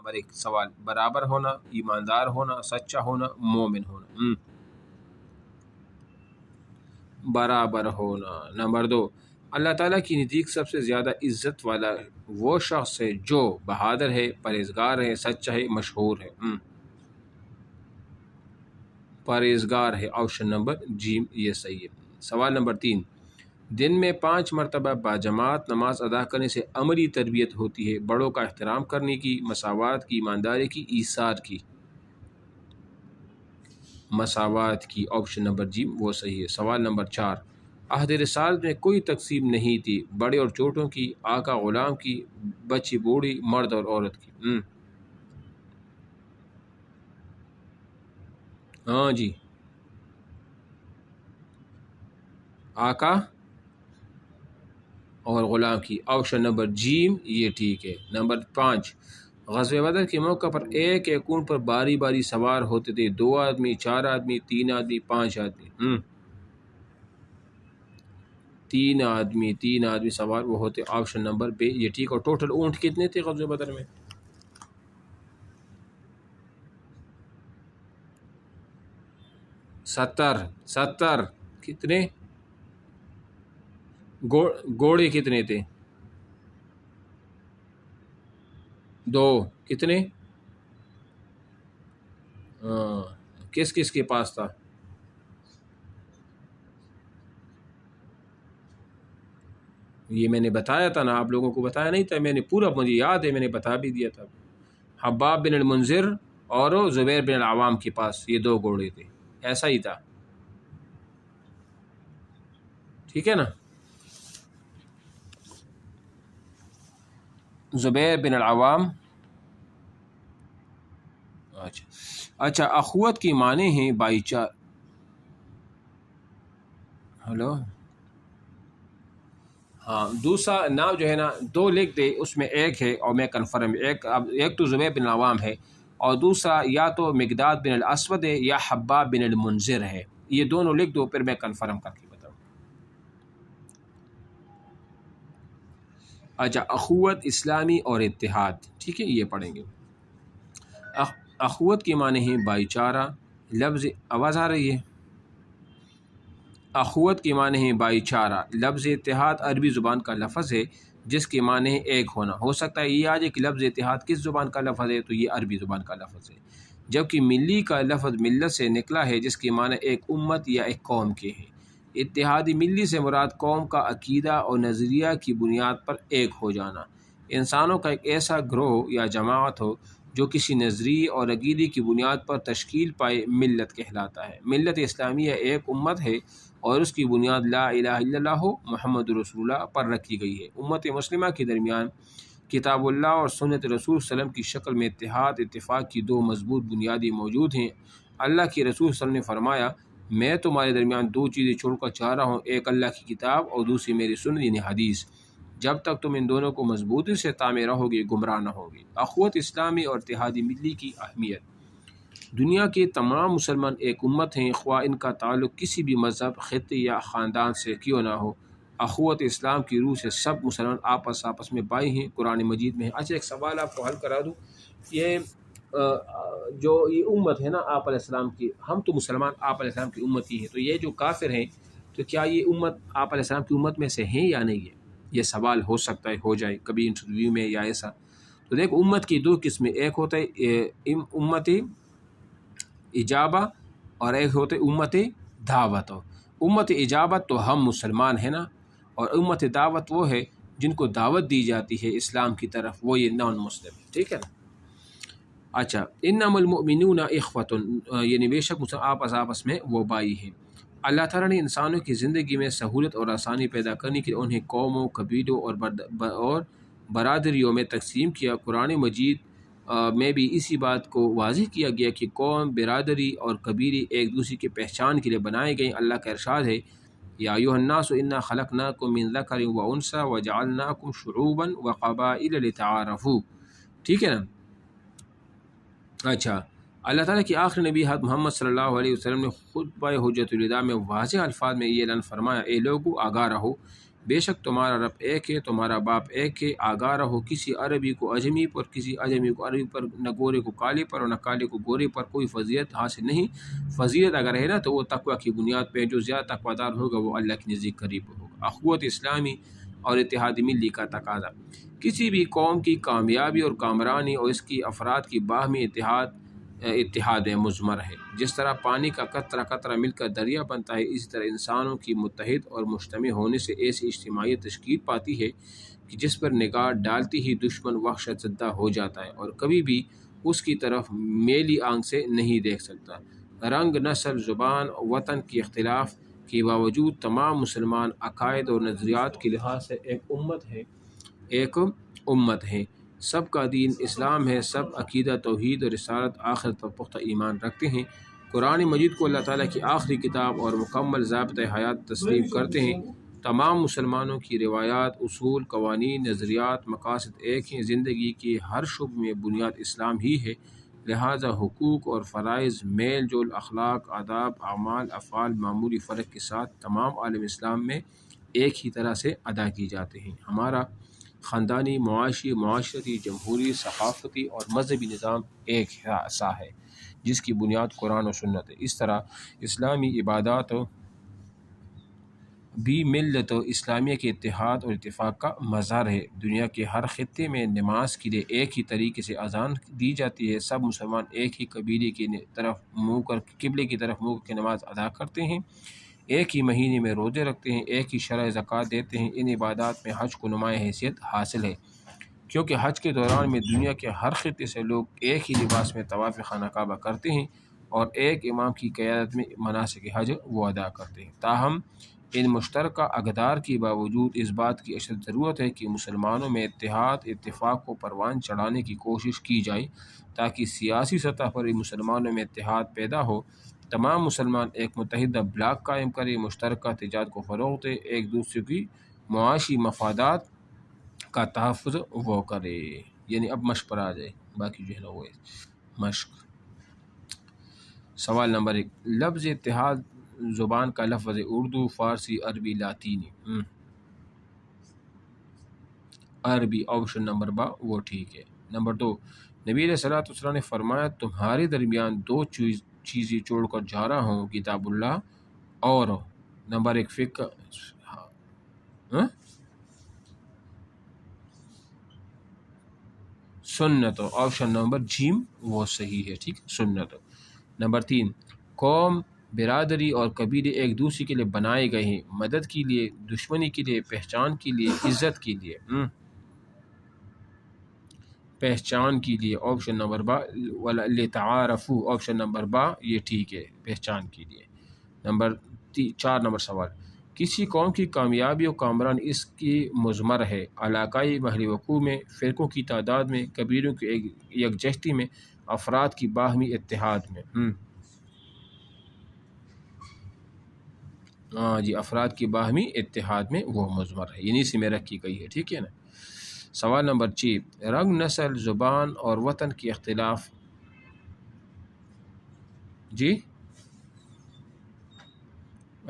Number 1 سوال، برابر ہونا، ایماندار ہونا، سچا ہونا، مومن ہونا۔ برابر ہونا۔ نمبر 2 اللہ تعالیٰ کی نزدیک سب سے زیادہ عزت والا وہ شخص ہے جو بہادر ہے، پرہیزگار ہے، سچا ہے، مشہور ہے۔ پرہیزگار ہے، آپشن نمبر جیم یہ صحیح ہے۔ سوال نمبر 3 دن میں 5 مرتبہ باجماعت نماز ادا کرنے سے عملی تربیت ہوتی ہے، بڑوں کا احترام کرنے کی، مساوات کی، ایمانداری کی، ایثار کی۔ مساوات کی، آپشن نمبر جی وہ صحیح ہے۔ سوال نمبر 4 عہد رسالت میں کوئی تقسیم نہیں تھی، بڑے اور چھوٹوں کی، آقا غلام کی، بچی بوڑھی، مرد اور عورت کی۔ ہاں جی، آقا اور غلام کی، آپشن نمبر جیم یہ ٹھیک ہے۔ نمبر 5 غزوہ بدر کے موقع پر ایک اونٹ پر باری باری سوار ہوتے تھے، 2 آدمی، 4 آدمی، 3 آدمی، 5 آدمی۔ 3 آدمی سوار وہ ہوتے، آپشن نمبر بے یہ ٹھیک۔ اور ٹوٹل اونٹ کتنے تھے غزوہ بدر میں؟ 70 کتنے؟ گھوڑے کتنے تھے؟ 2 کتنے؟ کس کس کے پاس تھا؟ یہ میں نے بتایا تھا نا، آپ لوگوں کو بتایا نہیں تھا، میں نے پورا مجھے یاد ہے، میں نے بتا بھی دیا تھا۔ حباب بن المنذر اور زبیر بن العوام کے پاس یہ 2 گھوڑے تھے، ایسا ہی تھا، ٹھیک ہے نا؟ زبیر بن العوام۔ اچھا اخوت کی معنی ہیں بھائی چار، ہلو ہاں، دوسرا نام جو ہے نا 2 لکھ دے، اس میں ایک ہے اور میں کنفرم، ایک تو زبیر بن العوام ہے اور دوسرا یا تو مقداد بن الاسود ہے یا حباب بن المنذر ہے، یہ دونوں لکھ دو، پھر میں کنفرم کر کے بتاؤں۔ اچھا اخوت اسلامی اور اتحاد، ٹھیک ہے یہ پڑھیں گے۔ اخوت کی معنی ہے بھائی چارہ، لفظ آواز آ رہی ہے؟ اخوت کی معنی ہے بھائی چارہ، لفظ اتحاد عربی زبان کا لفظ ہے جس کے معنی ہے ایک ہونا۔ ہو سکتا ہے یہ آج کہ لفظ اتحاد کس زبان کا لفظ ہے، تو یہ عربی زبان کا لفظ ہے، جبکہ ملی کا لفظ ملت سے نکلا ہے جس کے معنی ایک امت یا ایک قوم کے ہیں۔ اتحادی ملی سے مراد قوم کا عقیدہ اور نظریہ کی بنیاد پر ایک ہو جانا، انسانوں کا ایک ایسا گروہ یا جماعت ہو جو کسی نظریے اور عقیدے کی بنیاد پر تشکیل پائے، ملت کہلاتا ہے۔ ملت اسلامیہ ایک امت ہے اور اس کی بنیاد لا الہ الا اللہ محمد رسول اللہ پر رکھی گئی ہے۔ امت مسلمہ کے درمیان کتاب اللہ اور سنت رسول صلی اللہ علیہ وسلم کی شکل میں اتحاد اتفاق کی 2 مضبوط بنیادیں موجود ہیں۔ اللہ کے رسول صلی اللہ علیہ وسلم نے فرمایا، میں تمہارے درمیان 2 چیزیں چھوڑ کر چاہ رہا ہوں، ایک اللہ کی کتاب اور دوسری میری سنت یعنی حدیث، جب تک تم ان دونوں کو مضبوطی سے تامے رہو گے گمراہ نہ ہوگے۔ اخوت اسلامی اور اتحادی ملی کی اہمیت، دنیا کے تمام مسلمان ایک امت ہیں، خواہ ان کا تعلق کسی بھی مذہب، خطے یا خاندان سے کیوں نہ ہو۔ اخوت اسلام کی روح سے سب مسلمان آپس میں بھائی ہیں، قرآن مجید میں ہے۔ اچھا ایک سوال آپ کو حل کرا دوں، یہ جو یہ امت ہے نا آپ علیہ السلام کی، ہم تو مسلمان آپ علیہ السلام کی امت ہی ہیں، تو یہ جو کافر ہیں تو کیا یہ امت آپ علیہ السلام کی امت میں سے ہیں یا نہیں ہے؟ یہ سوال ہو سکتا ہے ہو جائے کبھی انٹرویو میں یا ایسا۔ تو دیکھ امت کی 2 قسمیں، ایک ہوتا ہے امت اجابہ اور ایک ہوتے امت دعوت۔ امت اجابت تو ہم مسلمان ہیں نا، اور امت دعوت وہ ہے جن کو دعوت دی جاتی ہے اسلام کی طرف، وہ یہ نان مسلم، ٹھیک ہے نا۔ اچھا انما المؤمنون اخوۃ، یعنی بے شک آپس میں وہ بھائی ہیں۔ اللہ تعالیٰ نے انسانوں کی زندگی میں سہولت اور آسانی پیدا کرنے کے لیے انہیں قوموں، قبیلوں اور برادریوں میں تقسیم کیا۔ قرآن مجید میں بھی اسی بات کو واضح کیا گیا کہ قوم، برادری اور قبیلے ایک دوسرے کی پہچان کے لیے بنائے گئے۔ اللہ کا ارشاد ہے، یا ایھا الناس انا خلقناکم من ذکر و انثی وجعلناکم شعوبا وقبائل لتعارفوا، ٹھیک ہے نا۔ اچھا اللہ تعالیٰ کی آخری نبی حضرت محمد صلی اللہ علیہ وسلم نے خطبہ حجۃ الوداع میں واضح الفاظ میں یہ اعلان فرمایا، اے لوگو آگاہ رہو، بے شک تمہارا رب ایک ہے، تمہارا باپ ایک ہے۔ آگاہ رہو، کسی عربی کو اجمی پر، کسی اجمی کو عربی پر، نہ گورے کو کالے پر اور نہ کالے کو گورے پر کوئی فضیلت حاصل نہیں۔ فضیلت اگر ہے نا تو وہ تقوی کی بنیاد پہ، جو زیادہ تقوی دار ہوگا وہ اللہ کے نزدیک قریب ہوگا۔ اخوت اسلامی اور اتحاد ملی کا تقاضا، کسی بھی قوم کی کامیابی اور کامرانی اور اس کی افراد کی باہمی اتحاد مضمر ہے۔ جس طرح پانی کا قطرہ قطرہ مل کر دریا بنتا ہے، اسی طرح انسانوں کی متحد اور مجتمع ہونے سے ایسی اجتماعیت تشکیل پاتی ہے کہ جس پر نگاہ ڈالتی ہی دشمن وحشت زدہ ہو جاتا ہے اور کبھی بھی اس کی طرف میلی آنکھ سے نہیں دیکھ سکتا۔ رنگ، نسل، زبان، وطن کے اختلاف کے باوجود تمام مسلمان عقائد اور نظریات کے لحاظ سے ایک امت ہے۔ سب کا دین اسلام ہے، سب عقیدہ توحید اور رسالت آخرت پر پختہ ایمان رکھتے ہیں۔ قرآن مجید کو اللہ تعالیٰ کی آخری کتاب اور مکمل ضابطۂ حیات تسلیم کرتے ہیں۔ تمام مسلمانوں کی روایات، اصول، قوانین، نظریات، مقاصد ایک ہیں۔ زندگی کے ہر شعبے میں بنیاد اسلام ہی ہے، لہذا حقوق اور فرائض، میل جول، اخلاق، آداب، اعمال، افعال معمولی فرق کے ساتھ تمام عالم اسلام میں ایک ہی طرح سے ادا کی جاتے ہیں۔ ہمارا خاندانی، معاشی، معاشرتی، جمہوری، ثقافتی اور مذہبی نظام ایک سا ہے جس کی بنیاد قرآن و سنت ہے۔ اس طرح اسلامی عبادات بھی ملت و اسلامیہ کے اتحاد اور اتفاق کا مظہر ہے۔ دنیا کے ہر خطے میں نماز کے لیے ایک ہی طریقے سے اذان دی جاتی ہے۔ سب مسلمان ایک ہی قبیلے کی طرف منہ کر قبلے کی طرف منہ کر نماز ادا کرتے ہیں، ایک ہی مہینے میں روزے رکھتے ہیں، ایک ہی شرح زکوٰۃ دیتے ہیں۔ ان عبادات میں حج کو نمایاں حیثیت حاصل ہے کیونکہ حج کے دوران میں دنیا کے ہر خطے سے لوگ ایک ہی لباس میں طواف خانہ کعبہ کرتے ہیں اور ایک امام کی قیادت میں مناسک حج وہ ادا کرتے ہیں۔ تاہم ان مشترکہ اقدار کے باوجود اس بات کی اشد ضرورت ہے کہ مسلمانوں میں اتفاق کو پروان چڑھانے کی کوشش کی جائے تاکہ سیاسی سطح پر مسلمانوں میں اتحاد پیدا ہو۔ تمام مسلمان ایک متحدہ بلاک قائم کرے، مشترکہ تجارت کو فروغ دے، ایک دوسرے کی معاشی مفادات کا تحفظ وہ کرے۔ یعنی اب مشق پر آ جائے، باقی جو ہے نا وہ مشق۔ سوال نمبر 1، لفظ اتحاد زبان کا لفظ اردو، فارسی، عربی، لاطینی؟ عربی، آپشن نمبر با وہ ٹھیک ہے۔ نمبر 2، نبی علیہ الصلوۃ والسلام نے فرمایا تمہارے درمیان دو چیزیں چھوڑ کر جا رہا ہوں، کتاب اللہ اور نمبر 1 فقہ سنت، آپشن نمبر جیم وہ صحیح ہے، ٹھیک، سنت۔ نمبر 3، قوم، برادری اور قبیلے ایک دوسرے کے لیے بنائے گئے ہیں، مدد کے لیے، دشمنی کے لیے، پہچان کے لیے، عزت کے لیے۔ پہچان کے لیے، آپشن نمبر با، لتعارفوا، آپشن نمبر با یہ ٹھیک ہے، پہچان کے لیے۔ نمبر 4 نمبر سوال، کسی قوم کی کامیابی و کامران اس کی مضمر ہے، علاقائی محل وقوع میں، فرقوں کی تعداد میں، قبیلوں کی یکجہتی میں، افراد کی باہمی اتحاد میں۔ ہاں جی، افراد کی باہمی اتحاد میں وہ مضمر ہے، یعنی سے میں رکھی گئی ہے، ٹھیک ہے نا۔ سوال نمبر 6، رنگ، نسل، زبان اور وطن کے اختلاف، جی